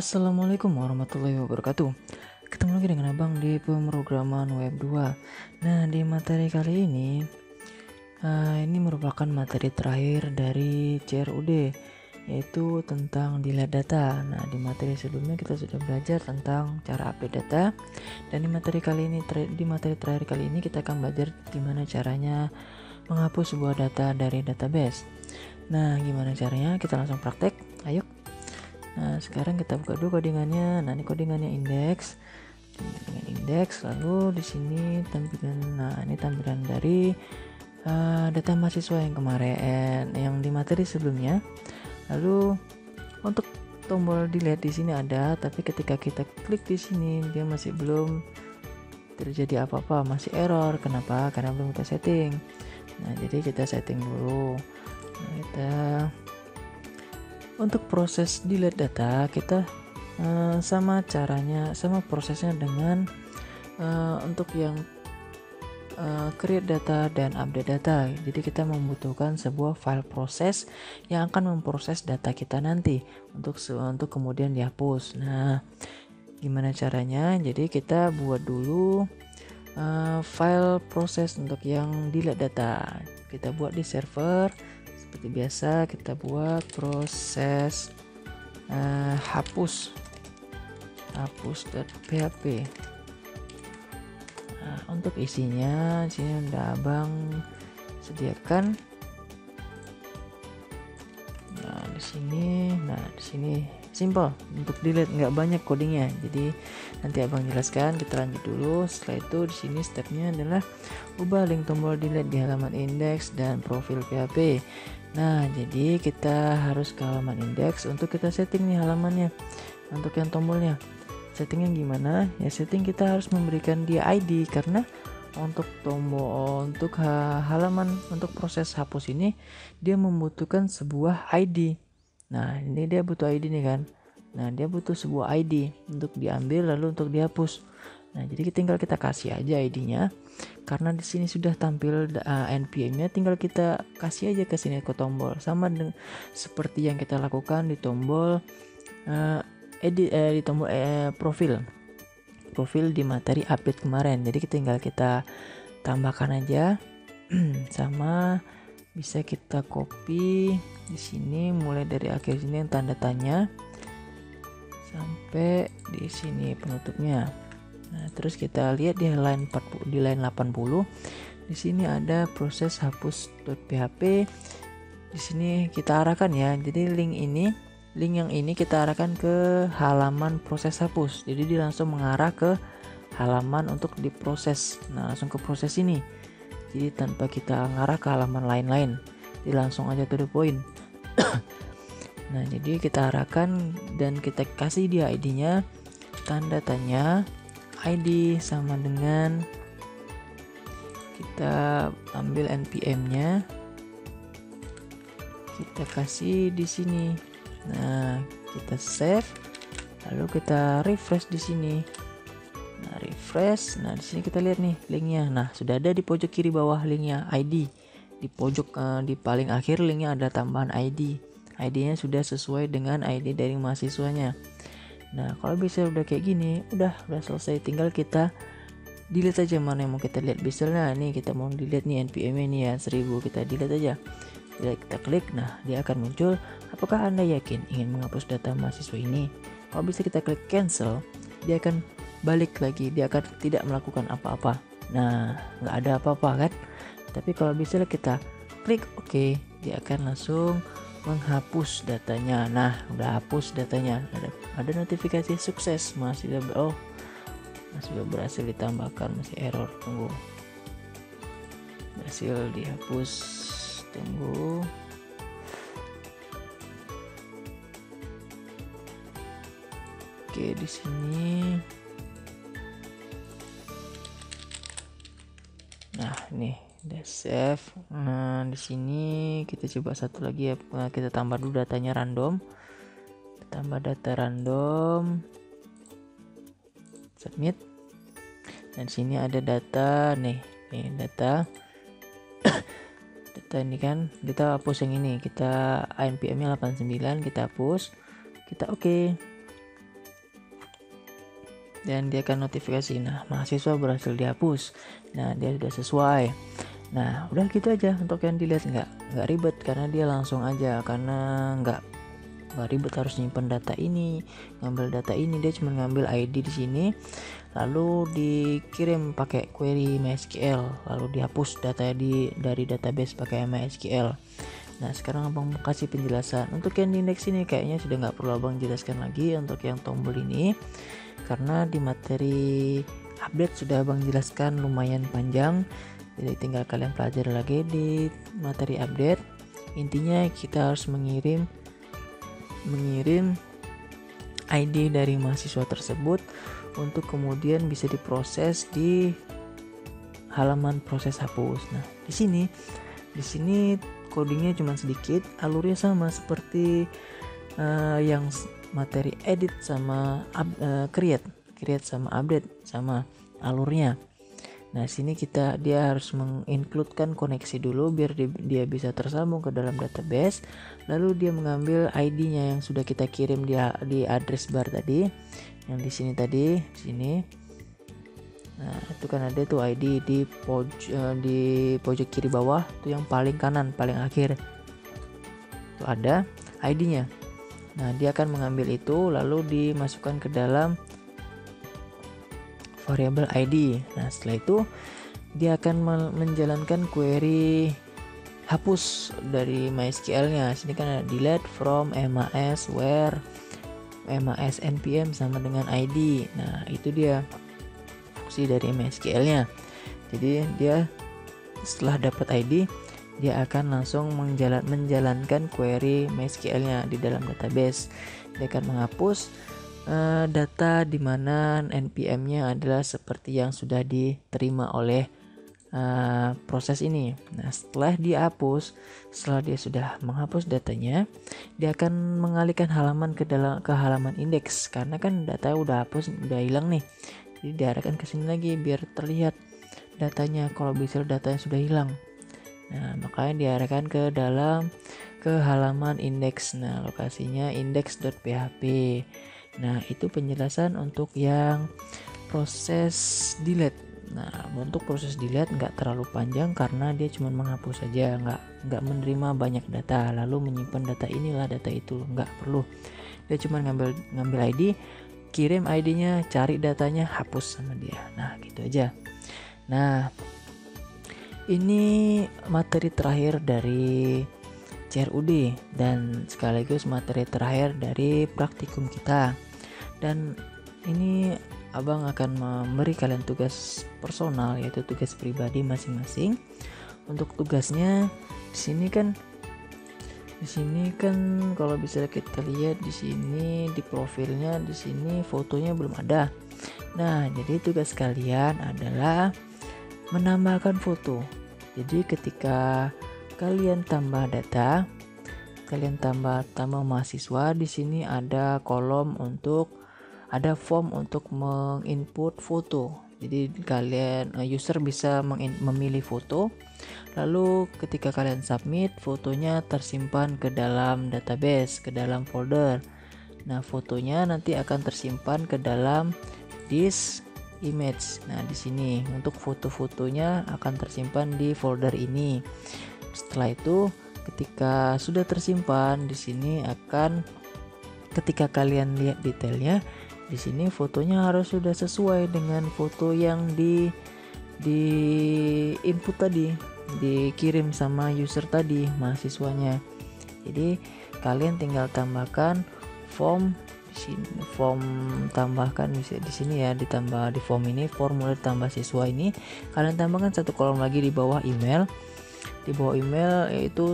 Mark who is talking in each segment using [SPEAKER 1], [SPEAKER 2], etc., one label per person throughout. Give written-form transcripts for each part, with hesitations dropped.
[SPEAKER 1] Assalamualaikum warahmatullahi wabarakatuh. Ketemu lagi dengan Abang di pemrograman web 2. Nah, di materi kali ini merupakan materi terakhir dari CRUD, yaitu tentang delete data. Nah, di materi sebelumnya kita sudah belajar tentang cara update data, dan di materi terakhir kali ini kita akan belajar gimana caranya menghapus sebuah data dari database. Nah, gimana caranya? Kita langsung praktek. Ayo. Nah, sekarang kita buka dulu codingannya. Nah, ini codingannya indeks. Dengan indeks, lalu di sini tampilan. Nah, ini tampilan dari data mahasiswa yang kemarin, yang di materi sebelumnya. Lalu untuk tombol delete di sini ada, tapi ketika kita klik di sini dia masih belum terjadi apa-apa, masih error. Kenapa? Karena belum kita setting. Nah, jadi kita setting dulu. Nah, kita untuk proses delete data kita sama prosesnya dengan untuk yang create data dan update data. Jadi kita membutuhkan sebuah file proses yang akan memproses data kita nanti untuk kemudian dihapus. Nah, gimana caranya? Jadi kita buat dulu file proses untuk yang delete data. Kita buat di server. Seperti biasa kita buat proses hapus.php. Nah, untuk isinya sini udah Abang sediakan. Nah, di sini simple untuk delete, nggak banyak codingnya. Jadi nanti Abang jelaskan. Kita lanjut dulu. Setelah itu di sini stepnya adalah ubah link tombol delete di halaman indeks dan profil PHP. Nah, jadi kita harus ke halaman indeks untuk kita setting nih halamannya. Untuk yang tombolnya, settingnya gimana? Ya, setting kita harus memberikan dia ID, karena untuk halaman untuk proses hapus ini dia membutuhkan sebuah ID. Nah, ini dia butuh ID nih kan. Nah, dia butuh sebuah ID untuk diambil lalu untuk dihapus. Nah, jadi tinggal kita kasih aja ID-nya. Karena di sini sudah tampil npm-nya, tinggal kita kasih aja ke sini ke tombol, sama dengan seperti yang kita lakukan di tombol profil di materi update kemarin. Jadi tinggal kita tambahkan aja sama bisa kita copy di sini mulai dari akhir sini yang tanda tanya sampai di sini penutupnya. Nah, terus kita lihat di line 80 di sini ada proses hapus.php. Di sini kita arahkan ya. Jadi link yang ini kita arahkan ke halaman proses hapus. Jadi dia langsung mengarah ke halaman untuk diproses. Nah, langsung ke proses ini. Jadi tanpa kita ngarah ke halaman lain-lain. Dia langsung aja to the point. Nah, jadi kita arahkan dan kita kasih dia ID-nya, tanda tanya, ID sama dengan kita ambil npm-nya, kita kasih di sini. Nah, kita save, lalu kita refresh di sini. Nah, refresh. Nah, di sini kita lihat nih linknya. Nah, sudah ada di pojok kiri bawah linknya, ID. Di pojok di paling akhir linknya ada tambahan ID. ID-nya sudah sesuai dengan ID dari mahasiswanya. Nah, kalau bisa udah kayak gini, udah selesai. Tinggal kita delete aja mana yang mau kita lihat. Misalnya nih kita mau delete nih npm ini ya 1000, kita delete aja. Kita klik, nah dia akan muncul. Apakah Anda yakin ingin menghapus data mahasiswa ini? Kalau bisa kita klik cancel, dia akan balik lagi, dia akan tidak melakukan apa-apa. Nah, nggak ada apa-apa kan? Tapi kalau bisa kita klik OK, dia akan langsung menghapus datanya. Nah, udah hapus datanya. Ada notifikasi sukses, masih berhasil ditambahkan, masih error, tunggu. Berhasil dihapus, tunggu. Oke, di sini. Nah, nih udah save. Nah, di sini kita coba satu lagi ya. Nah, kita tambah dulu datanya random. Tambah data random. Submit. Dan sini ada data nih data. Data ini kan kita hapus yang ini. Kita npm-nya 89, kita hapus. Kita oke. dan dia akan notifikasi, nah mahasiswa berhasil dihapus. Nah dia sudah sesuai. Nah udah gitu aja untuk yang dilihat, nggak ribet karena dia langsung aja, karena nggak ribet harus nyimpen data ini, ngambil data ini. Dia cuma ngambil ID di sini, lalu dikirim pakai query MySQL, lalu dihapus data dari database pakai MySQL. Nah sekarang abang mau kasih penjelasan untuk yang di indeks ini. Kayaknya sudah nggak perlu abang jelaskan lagi untuk yang tombol ini, karena di materi update sudah abang jelaskan lumayan panjang, jadi tinggal kalian pelajari lagi di materi update. Intinya kita harus mengirim ID dari mahasiswa tersebut untuk kemudian bisa diproses di halaman proses hapus. Nah di sini codingnya cuma sedikit, alurnya sama seperti yang materi edit sama create sama update, sama alurnya. Nah sini dia harus mengincludekan koneksi dulu biar dia bisa tersambung ke dalam database, lalu dia mengambil ID-nya yang sudah kita kirim di address bar tadi, yang di sini. Nah itu kan ada tuh ID di pojok kiri bawah, itu yang paling kanan paling akhir itu ada ID-nya. Nah dia akan mengambil itu lalu dimasukkan ke dalam variabel ID. Nah setelah itu dia akan menjalankan query hapus dari MySQL-nya. Sini kan ada delete from MAS where MAS npm sama dengan ID. Nah itu dia fungsi dari MySQL-nya. Jadi dia setelah dapat ID, dia akan langsung menjalankan query MySQL-nya di dalam database. Dia akan menghapus data di mana npm-nya adalah seperti yang sudah diterima oleh proses ini. Nah setelah dia sudah menghapus datanya, dia akan mengalihkan halaman ke halaman indeks, karena kan data udah hilang nih. Jadi diarahkan ke sini lagi biar terlihat datanya, kalau bisa datanya sudah hilang. Nah makanya diarahkan ke halaman indeks. Nah lokasinya index.php. Nah itu penjelasan untuk yang proses delete. Nah untuk proses delete nggak terlalu panjang karena dia cuma menghapus saja, nggak menerima banyak data lalu menyimpan data inilah data itu, nggak perlu. Dia cuma ngambil ID, kirim ID-nya, cari datanya, hapus sama dia. Nah gitu aja. Nah ini materi terakhir dari CRUD dan sekaligus materi terakhir dari praktikum kita. Dan ini abang akan memberi kalian tugas personal, yaitu tugas pribadi masing-masing. Untuk tugasnya di sini kan kalau bisa kita lihat di sini di profilnya, di sini fotonya belum ada. Nah jadi tugas kalian adalah menambahkan foto. Jadi ketika kalian tambah data, kalian tambah mahasiswa, di sini ada form untuk menginput foto. Jadi user bisa memilih foto, lalu ketika kalian submit, fotonya tersimpan ke dalam database, ke dalam folder. Nah fotonya nanti akan tersimpan ke dalam disk image. Nah di sini untuk foto-fotonya akan tersimpan di folder ini. Setelah itu ketika sudah tersimpan di sini ketika kalian lihat detailnya, di sini fotonya harus sudah sesuai dengan foto yang di input tadi, dikirim sama user tadi, mahasiswanya. Jadi kalian tinggal tambahkan form tambahkan bisa di sini ya, ditambah di form ini, formulir tambah siswa ini kalian tambahkan satu kolom lagi di bawah email. Di bawah email yaitu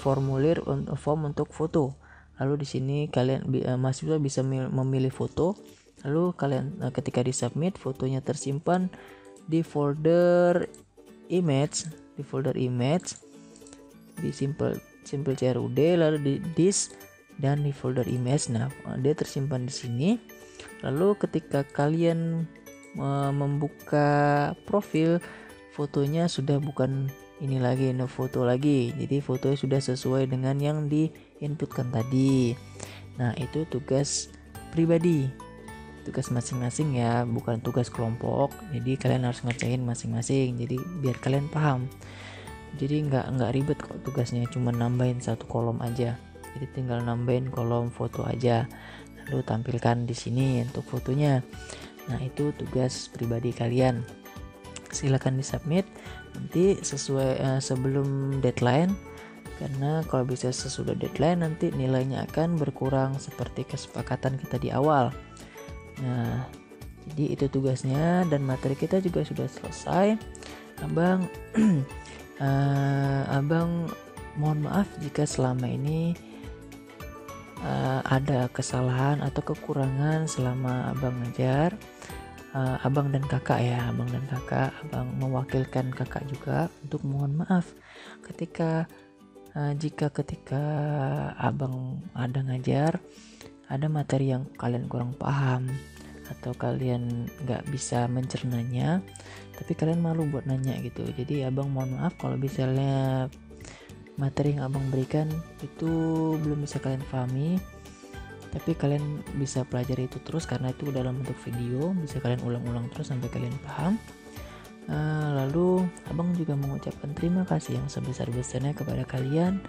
[SPEAKER 1] formulir form untuk foto. Lalu di sini kalian mahasiswa bisa memilih foto. Lalu kalian ketika disubmit, fotonya tersimpan di folder image, di simple CRUD, lalu di disk dan di folder image. Nah dia tersimpan di sini. Lalu ketika kalian membuka profil, fotonya sudah bukan ini lagi, foto lagi. Jadi fotonya sudah sesuai dengan yang diinputkan tadi. Nah itu tugas pribadi. tugas masing-masing ya, bukan tugas kelompok. Jadi kalian harus ngerjain masing-masing. Jadi biar kalian paham. Jadi nggak ribet kok tugasnya, cuma nambahin satu kolom aja. Jadi tinggal nambahin kolom foto aja, lalu tampilkan di sini untuk fotonya. Nah itu tugas pribadi kalian. Silakan disubmit nanti sesuai sebelum deadline, karena kalau bisa sesudah deadline nanti nilainya akan berkurang seperti kesepakatan kita di awal. Nah jadi itu tugasnya, dan materi kita juga sudah selesai. Abang Abang mohon maaf jika selama ini ada kesalahan atau kekurangan selama abang ngajar. Abang dan kakak ya, abang mewakilkan kakak juga untuk mohon maaf jika ketika abang ada ngajar ada materi yang kalian kurang paham atau kalian nggak bisa mencernanya, tapi kalian malu buat nanya gitu. Jadi abang mohon maaf kalau misalnya materi yang abang berikan itu belum bisa kalian pahami, tapi kalian bisa pelajari itu terus karena itu dalam bentuk video, bisa kalian ulang-ulang terus sampai kalian paham. Lalu abang juga mengucapkan terima kasih yang sebesar-besarnya kepada kalian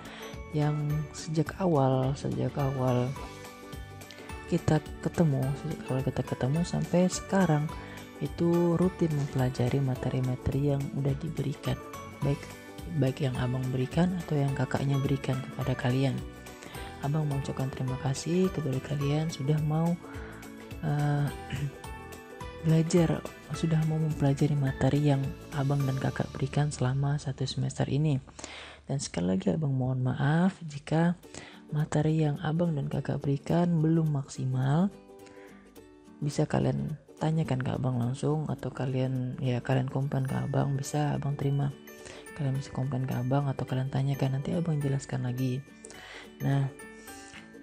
[SPEAKER 1] yang sejak awal kita ketemu sampai sekarang itu rutin mempelajari materi-materi yang udah diberikan, baik yang abang berikan atau yang kakaknya berikan kepada kalian. Abang mengucapkan terima kasih kepada kalian sudah mau belajar, sudah mau mempelajari materi yang abang dan kakak berikan selama 1 semester ini. Dan sekali lagi abang mohon maaf jika materi yang abang dan kakak berikan belum maksimal. Bisa kalian tanyakan ke abang langsung, atau kalian komplain ke abang, bisa abang terima. Kalian bisa komplain ke abang atau kalian tanyakan, nanti abang jelaskan lagi. Nah,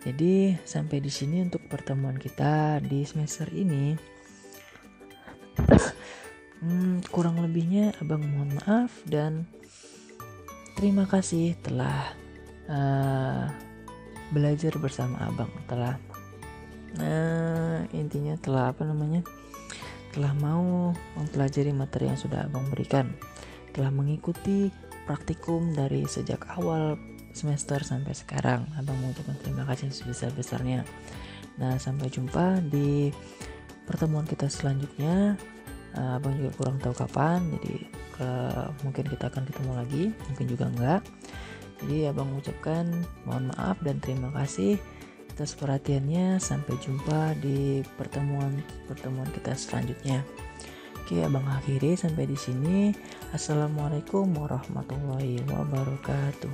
[SPEAKER 1] jadi sampai di sini untuk pertemuan kita di semester ini. Kurang lebihnya abang mohon maaf dan terima kasih telah belajar bersama abang, intinya telah mau mempelajari materi yang sudah abang berikan, telah mengikuti praktikum dari sejak awal semester sampai sekarang. Abang mengucapkan terima kasih sebesar-besarnya. Nah, sampai jumpa di pertemuan kita selanjutnya. Abang juga kurang tahu kapan, jadi mungkin kita akan ketemu lagi, mungkin juga enggak. Jadi abang mengucapkan mohon maaf dan terima kasih atas perhatiannya. Sampai jumpa di pertemuan kita selanjutnya. Oke, abang akhiri sampai di sini. Assalamualaikum warahmatullahi wabarakatuh.